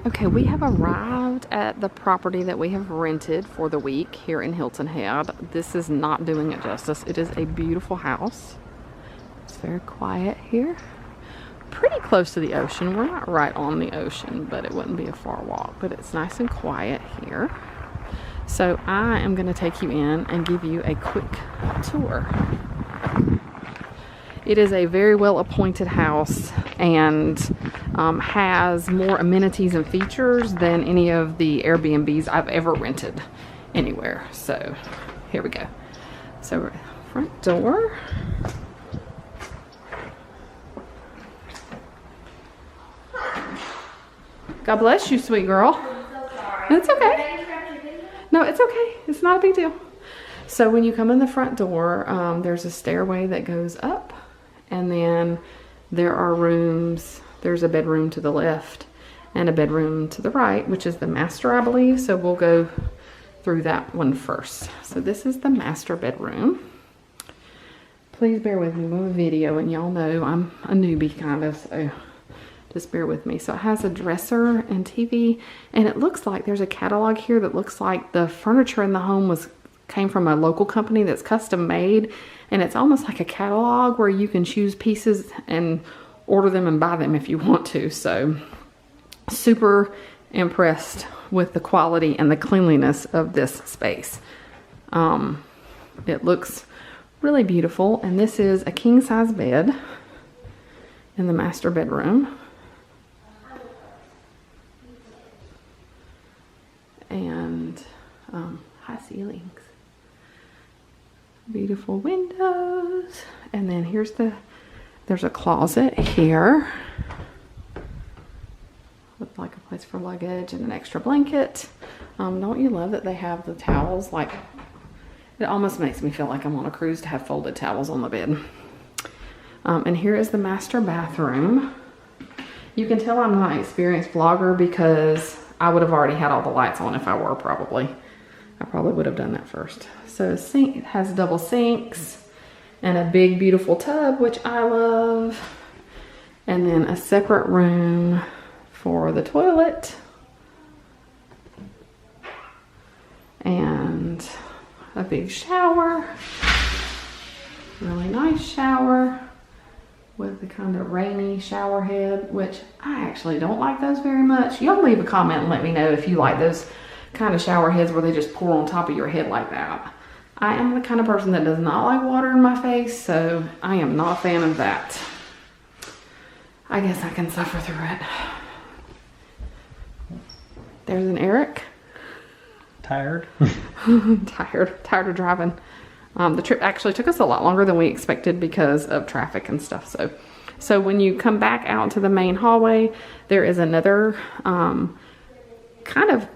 Okay, we have arrived at the property that we have rented for the week here in Hilton Head. This is not doing it justice. It is a beautiful house. It's very quiet here. Pretty close to the ocean. We're not right on the ocean, but it wouldn't be a far walk. But it's nice and quiet here. So I am going to take you in and give you a quick tour. It is a very well appointed house and has more amenities and features than any of the Airbnbs I've ever rented anywhere. So here we go. So front door. God bless you, sweet girl. I'm so sorry. It's okay. No, it's okay. It's not a big deal. So when you come in the front door, there's a stairway that goes up, and then there are rooms. There's a bedroom to the left and a bedroom to the right, which is the master, I believe. So we'll go through that one first. So this is the master bedroom. Please bear with me with a video, and y'all know I'm a newbie kind of, so just bear with me. So it has a dresser and TV, and it looks like there's a catalog here that looks like the furniture in the home came from a local company that's custom made, and it's almost like a catalog where you can choose pieces and order them and buy them if you want to. So super impressed with the quality and the cleanliness of this space. It looks really beautiful, and this is a king size bed in the master bedroom. And high ceilings, beautiful windows, and then there's a closet here with like a place for luggage and an extra blanket. Don't you love that they have the towels? Like, it almost makes me feel like I'm on a cruise to have folded towels on the bed. And here is the master bathroom. You can tell I'm not an experienced vlogger because I would have already had all the lights on if I were, probably. I probably would have done that first. So sink, it has double sinks and a big beautiful tub, which I love. And then a separate room for the toilet. And a big shower. Really nice shower with the kind of rainy shower head, which I actually don't like those very much. Y'all leave a comment and let me know if you like those kind of shower heads where they just pour on top of your head like that. I am the kind of person that does not like water in my face, so I am not a fan of that. I guess I can suffer through it. There's an Eric. Tired? Tired of driving. The trip actually took us a lot longer than we expected because of traffic and stuff. So when you come back out to the main hallway, there is another kind of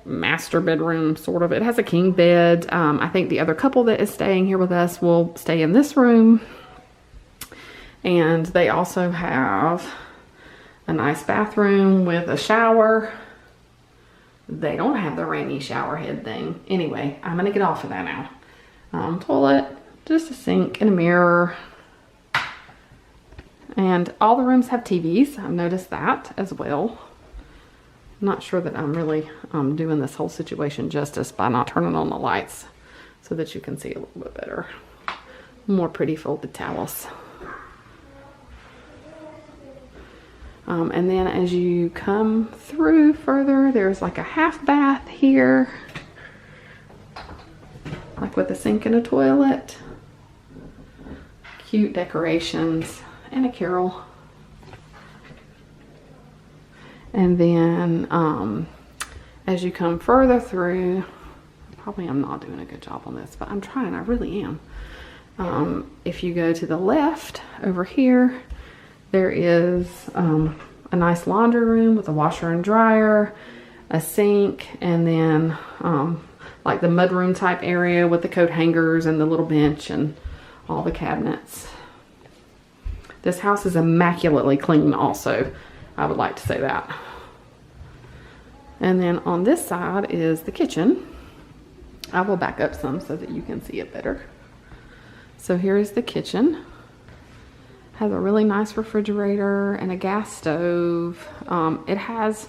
master bedroom, sort of. It has a king bed. I think the other couple that is staying here with us will stay in this room. And they also have a nice bathroom with a shower. They don't have the rainy shower head thing. Anyway, I'm going to get off of that now. Toilet, just a sink and a mirror. And all the rooms have TVs. I've noticed that as well. I'm not sure that I'm really doing this whole situation justice by not turning on the lights so that you can see a little bit better. More pretty folded towels. And then as you come through further, there's like a half bath here. Like with a sink and a toilet. Cute decorations and a carol. And then as you come further through, probably I'm not doing a good job on this, but I'm trying, I really am. If you go to the left over here, there is a nice laundry room with a washer and dryer, a sink, and then like the mudroom type area with the coat hangers and the little bench and all the cabinets. This house is immaculately clean also. I would like to say that. And then on this side is the kitchen. I will back up some so that you can see it better. So here is the kitchen. Has a really nice refrigerator and a gas stove. It has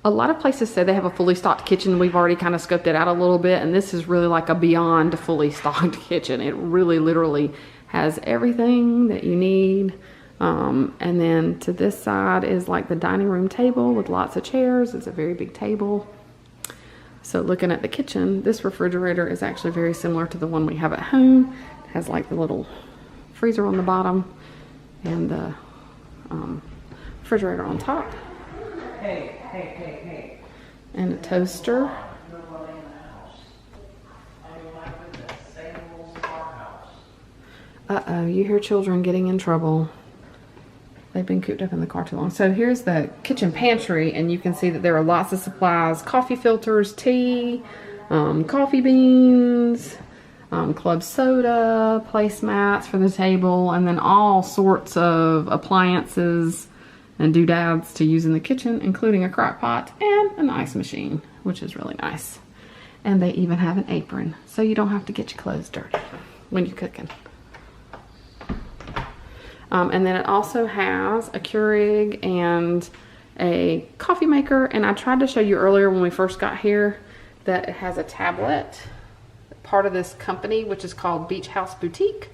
A lot of places say they have a fully stocked kitchen. We've already kind of scoped it out a little bit, and this is really like a beyond fully stocked kitchen. It really literally has everything that you need. And then to this side is like the dining room table with lots of chairs. It's a very big table. So looking at the kitchen, this refrigerator is actually very similar to the one we have at home. It has like the little freezer on the bottom and the refrigerator on top. Hey. And a toaster. Uh-oh, you hear children getting in trouble. They've been cooped up in the car too long. So here's the kitchen pantry, and you can see that there are lots of supplies. Coffee filters, tea, coffee beans, club soda, placemats for the table, and then all sorts of appliances and doodads to use in the kitchen, including a crock pot and an ice machine, which is really nice. And they even have an apron, so you don't have to get your clothes dirty when you're cooking. And then it also has a Keurig and a coffee maker. And I tried to show you earlier when we first got here that it has a tablet, part of this company, which is called Beach House Boutique.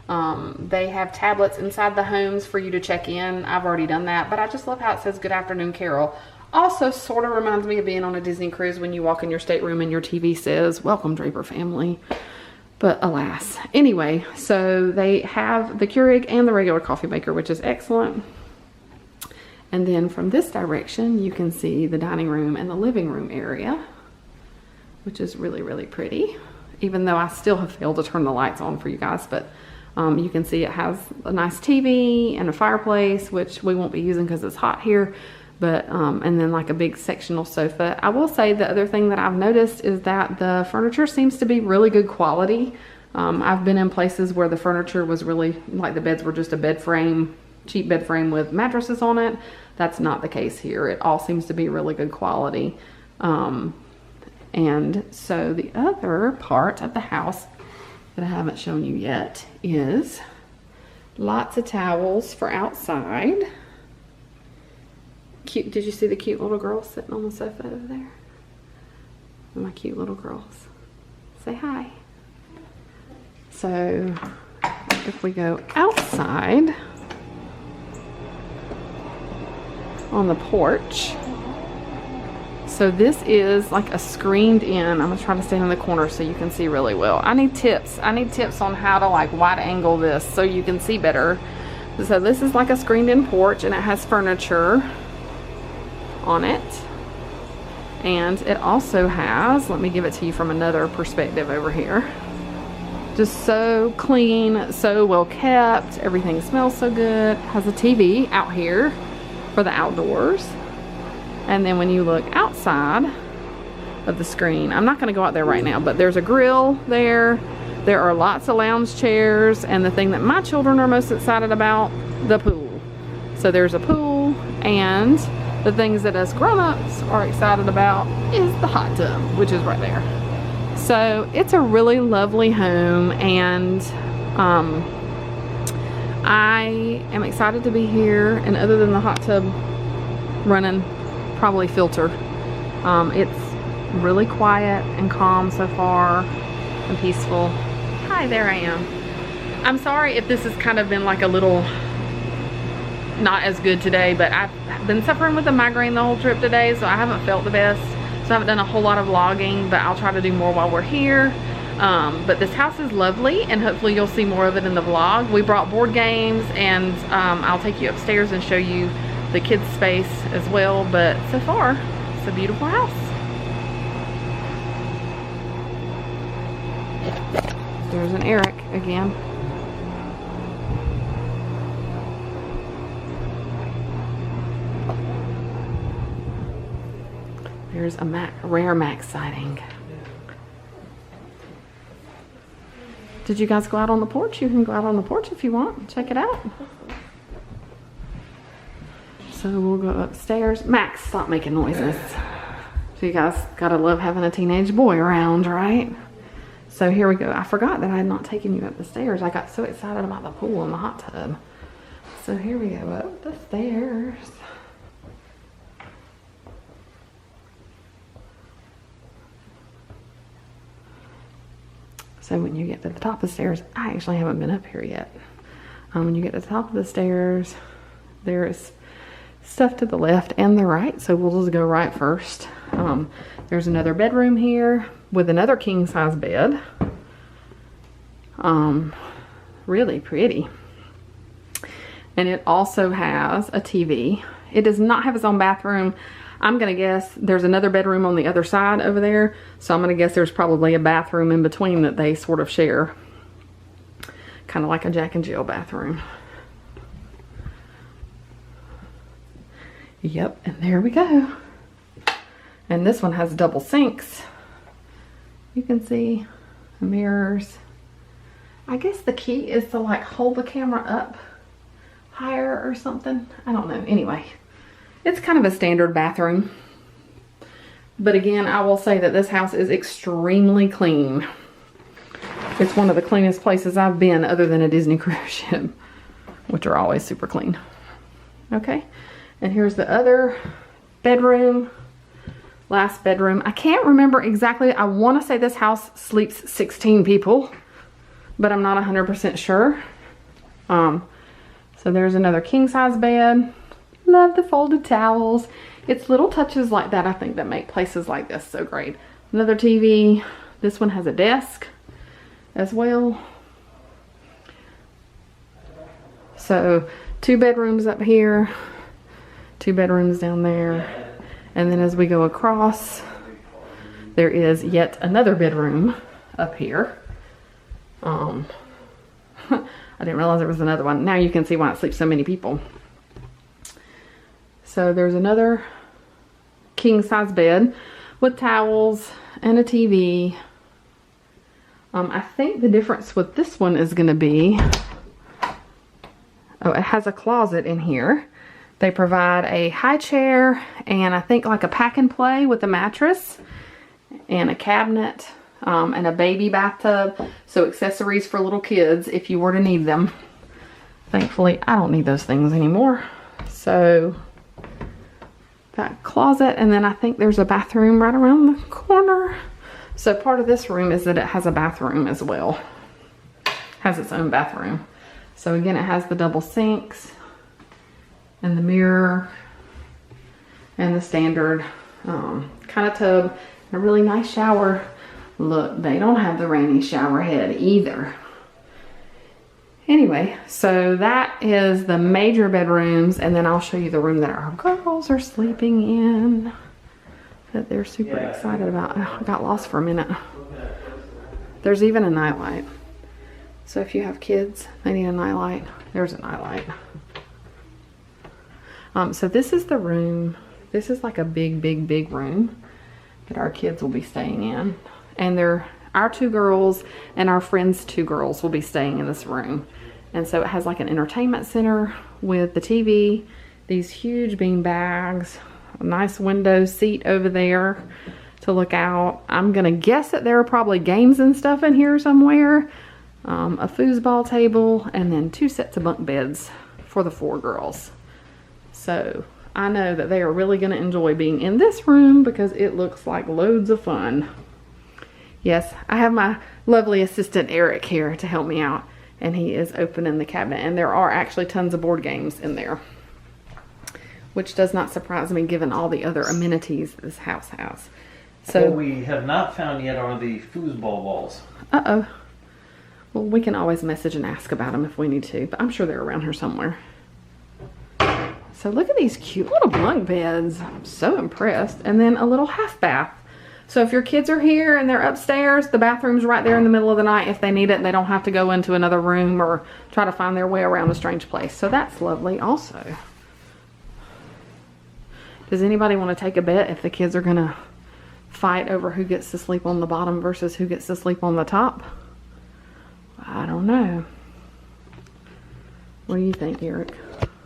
They have tablets inside the homes for you to check in. I've already done that, but I just love how it says "Good afternoon, Carol." Also sort of reminds me of being on a Disney cruise when you walk in your stateroom and your TV says "Welcome, Draper family." But alas. Anyway, so they have the Keurig and the regular coffee maker, which is excellent. And then from this direction, you can see the dining room and the living room area, which is really, really pretty. Even though I still have failed to turn the lights on for you guys, but you can see it has a nice TV and a fireplace, which we won't be using because it's hot here. But and then like a big sectional sofa. I will say the other thing that I've noticed is that the furniture seems to be really good quality. I've been in places where the furniture was really, like the beds were just a bed frame, cheap bed frame with mattresses on it. That's not the case here. It all seems to be really good quality. And so the other part of the house that I haven't shown you yet is lots of towels for outside. Cute. Did you see the cute little girls sitting on the sofa over there? My cute little girls. Say hi. So if we go outside on the porch, so this is like a screened in. I'm gonna try to stand in the corner so you can see really well. I need tips on how to like wide angle this so you can see better. So this is like a screened in porch, and it has furniture on it, and it also has, let me give it to you from another perspective over here, just so clean, so well kept, everything smells so good. It has a TV out here for the outdoors, and then when you look outside of the screen, I'm not going to go out there right now, but there's a grill there. There are lots of lounge chairs, and the thing that my children are most excited about, the pool. So there's a pool, and the things that us grown-ups are excited about is the hot tub, which is right there. So it's a really lovely home, and I am excited to be here. And other than the hot tub running, probably filter, it's really quiet and calm so far and peaceful. Hi, there I am. I'm sorry if this has kind of been like a little not as good today, but I've been suffering with a migraine the whole trip today, so I haven't felt the best. So I haven't done a whole lot of vlogging, but I'll try to do more while we're here. But this house is lovely, and hopefully you'll see more of it in the vlog. We brought board games, and I'll take you upstairs and show you the kids' space as well. But so far, it's a beautiful house. There's an Eric again. There's a rare Max sighting. Did you guys go out on the porch? You can go out on the porch if you want. Check it out. So we'll go upstairs. Max, stop making noises. So you guys gotta love having a teenage boy around, right? So here we go. I forgot that I had not taken you up the stairs. I got so excited about the pool and the hot tub. So here we go up the stairs. So when you get to the top of the stairs, I actually haven't been up here yet. When you get to the top of the stairs, there is stuff to the left and the right, so we'll just go right first. There's another bedroom here with another king size bed. Really pretty. And it also has a TV. It does not have its own bathroom. I'm gonna guess there's another bedroom on the other side over there, so I'm gonna guess there's probably a bathroom in between that they sort of share. Kind of like a Jack and Jill bathroom. Yep, and there we go. And this one has double sinks. You can see the mirrors. I guess the key is to like hold the camera up higher or something. I don't know. Anyway, it's kind of a standard bathroom. But again, I will say that this house is extremely clean. It's one of the cleanest places I've been other than a Disney cruise ship, which are always super clean. Okay, and here's the other bedroom, last bedroom. I can't remember exactly. I want to say this house sleeps 16 people, but I'm not 100% sure. So there's another king size bed. Love the folded towels. It's little touches like that, I think, that make places like this so great. Another TV. This one has a desk as well. So 2 bedrooms up here, 2 bedrooms down there. And then as we go across, there is yet another bedroom up here. I didn't realize there was another one. Now you can see why it sleeps so many people. So there's another king size bed with towels and a TV. I think the difference with this one is going to be, oh, it has a closet in here. They provide a high chair and I think like a pack and play with a mattress and a cabinet. And a baby bathtub, so accessories for little kids if you were to need them. Thankfully, I don't need those things anymore. So, that closet, and then I think there's a bathroom right around the corner. So part of this room is that it has a bathroom as well. Has its own bathroom. So again, it has the double sinks, and the mirror, and the standard kind of tub, and a really nice shower. Look, they don't have the rainy shower head either. Anyway, so that is the major bedrooms, and then I'll show you the room that our girls are sleeping in that they're super excited about. Oh, I got lost for a minute. There's even a nightlight. So if you have kids, they need a nightlight. There's a nightlight. So this is the room. This is like a big room that our kids will be staying in. And our 2 girls and our friends' 2 girls will be staying in this room. And so it has like an entertainment center with the TV, these huge bean bags, a nice window seat over there to look out. I'm gonna guess that there are probably games and stuff in here somewhere. A foosball table, and then 2 sets of bunk beds for the 4 girls. So I know that they are really gonna enjoy being in this room because it looks like loads of fun. Yes, I have my lovely assistant Eric here to help me out, and he is opening the cabinet, and there are actually tons of board games in there, which does not surprise me given all the other amenities this house has. So what we have not found yet are the foosball balls. Uh-oh. Well, we can always message and ask about them if we need to, but I'm sure they're around here somewhere. So look at these cute little bunk beds. I'm so impressed. And then a little half bath. So if your kids are here and they're upstairs, the bathroom's right there in the middle of the night. If they need it, they don't have to go into another room or try to find their way around a strange place. So that's lovely also. Does anybody want to take a bet if the kids are going to fight over who gets to sleep on the bottom versus who gets to sleep on the top? I don't know. What do you think, Eric?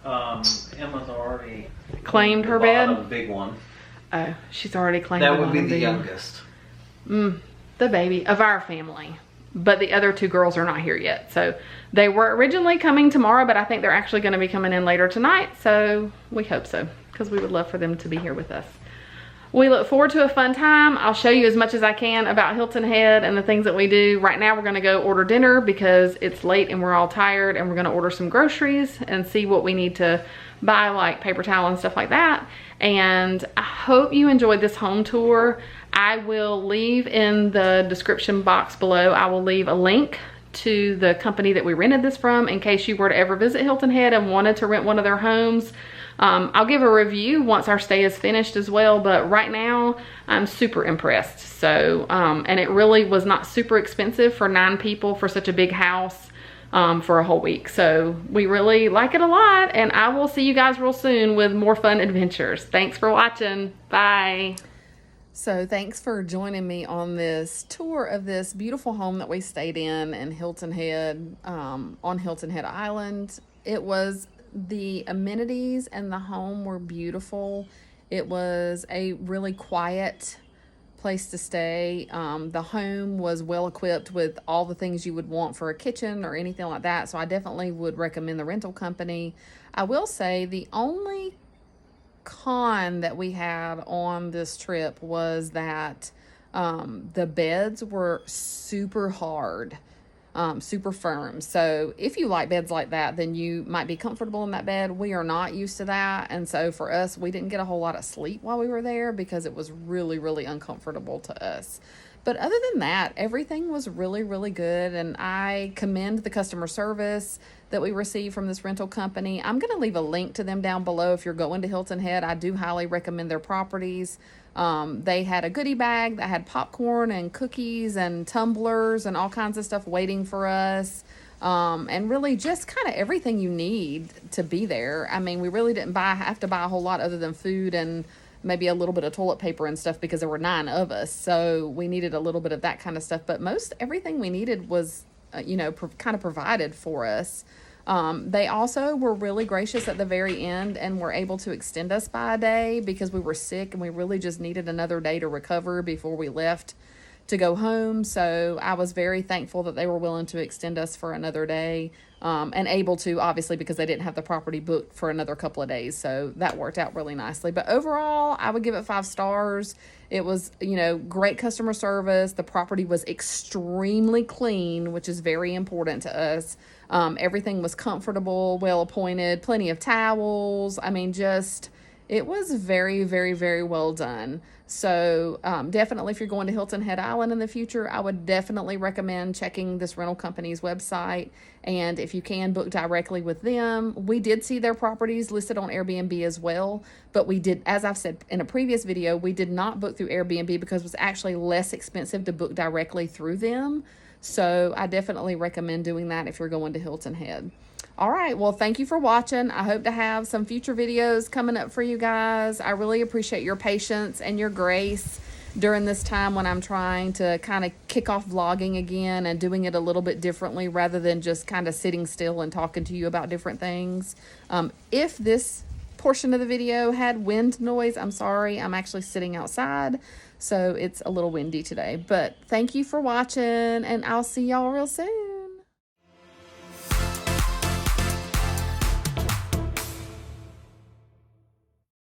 Emma's already claimed her bed? Big one. Oh, she's already claimed that would be the youngest. The baby of our family. But the other 2 girls are not here yet. So they were originally coming tomorrow, but I think they're actually going to be coming in later tonight. So we hope so, because we would love for them to be here with us. We look forward to a fun time. I'll show you as much as I can about Hilton Head and the things that we do. Right now we're gonna go order dinner because it's late and we're all tired, and we're gonna order some groceries and see what we need to buy, like paper towel and stuff like that. And I hope you enjoyed this home tour. I will leave in the description box below, I will leave a link to the company that we rented this from in case you were to ever visit Hilton Head and wanted to rent one of their homes. I'll give a review once our stay is finished as well, but right now I'm super impressed. So, and it really was not super expensive for 9 people for such a big house for a whole week. So we really like it a lot, and I will see you guys real soon with more fun adventures. Thanks for watching. Bye. So thanks for joining me on this tour of this beautiful home that we stayed in Hilton Head, on Hilton Head Island. The amenities and the home were beautiful. It was a really quiet place to stay. The home was well equipped with all the things you would want for a kitchen or anything like that. So I definitely would recommend the rental company. I will say the only con that we had on this trip was that the beds were super hard. Super firm. So if you like beds like that, then you might be comfortable in that bed. We are not used to that. And so for us, we didn't get a whole lot of sleep while we were there because it was really, really uncomfortable to us. But other than that, everything was really, really good. And I commend the customer service that we received from this rental company. I'm going to leave a link to them down below if you're going to Hilton Head. I do highly recommend their properties. They had a goodie bag that had popcorn and cookies and tumblers and all kinds of stuff waiting for us. And really just kind of everything you need to be there. I mean, we really didn't have to buy a whole lot other than food and maybe a little bit of toilet paper and stuff because there were 9 of us. So we needed a little bit of that kind of stuff. But most everything we needed was, kind of provided for us. They also were really gracious at the very end and were able to extend us by a day because we were sick and we really just needed another day to recover before we left to go home. So I was very thankful that they were willing to extend us for another day, and able to, obviously, because they didn't have the property booked for another couple of days. So that worked out really nicely. But overall, I would give it 5 stars. It was, great customer service. The property was extremely clean, which is very important to us. Everything was comfortable, well appointed, plenty of towels. I mean, it was very, very, very well done. So definitely, if you're going to Hilton Head Island in the future, I would definitely recommend checking this rental company's website. And if you can, book directly with them. We did see their properties listed on Airbnb as well, but we did, as I've said in a previous video, we did not book through Airbnb because it was actually less expensive to book directly through them. So I definitely recommend doing that if you're going to Hilton Head. All right, well, thank you for watching. I hope to have some future videos coming up for you guys. I really appreciate your patience and your grace during this time when I'm trying to kind of kick off vlogging again and doing it a little bit differently rather than just kind of sitting still and talking to you about different things. If this portion of the video had wind noise, I'm sorry. I'm actually sitting outside, so it's a little windy today. But thank you for watching, and I'll see y'all real soon.